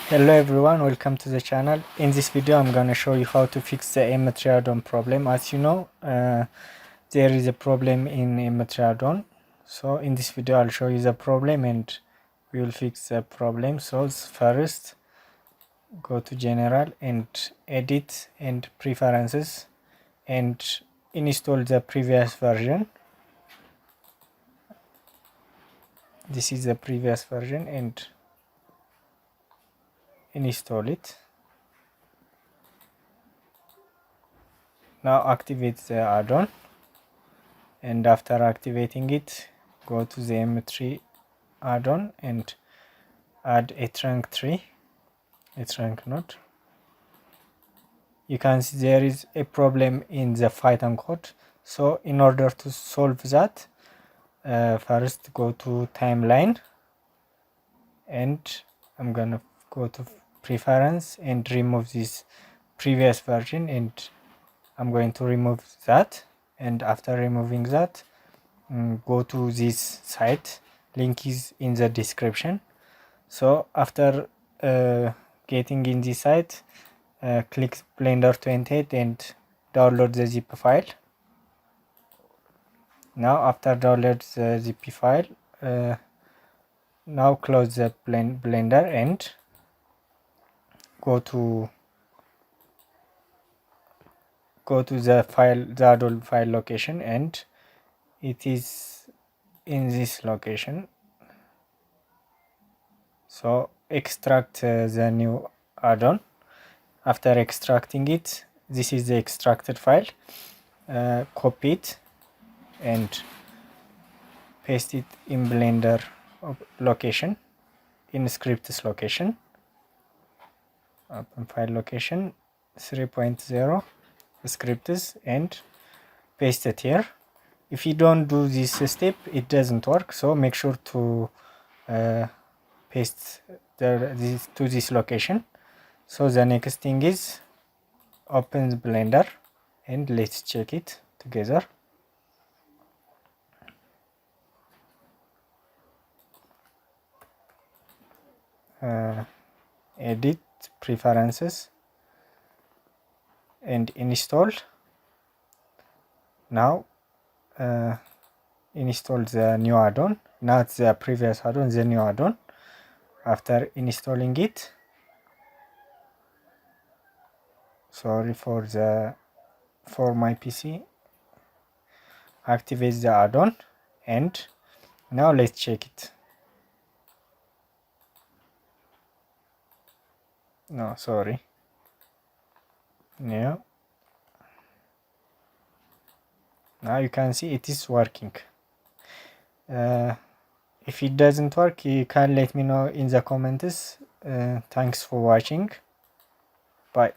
Hello everyone, welcome to the channel. In this video I'm gonna show you how to fix the mtree addon problem. As you know, there is a problem in mtree addon. So in this video I'll show you the problem and we will fix the problem. So first go to general and edit and preferences and install the previous version. This is the previous version and install it. Now activate the addon, and after activating it, go to the mtree addon and add a trunk tree, a trunk node. You can see there is a problem in the Python code. So in order to solve that, first go to timeline and I'm gonna go to preference and remove this previous version, and I'm going to remove that. And after removing that, go to this site, link is in the description. So after getting in this site, click Blender 28 and download the zip file. Now after download the zip file, now close the Blender and go to the file, the addon file location, and it is in this location. So extract the new addon. After extracting it, this is the extracted file. Copy it and paste it in Blender location, in scripts location, open file location 3.0 scripts, and paste it here. If you don't do this step, it doesn't work, so make sure to paste this to this location. So the next thing is open Blender and let's check it together. Edit preferences and install. Now install the new addon, not the previous addon, the new addon. After installing it, sorry for my PC, activate the addon, and now let's check it. No, sorry. Yeah, now you can see it is working. If it doesn't work, you can let me know in the comments. Thanks for watching. Bye.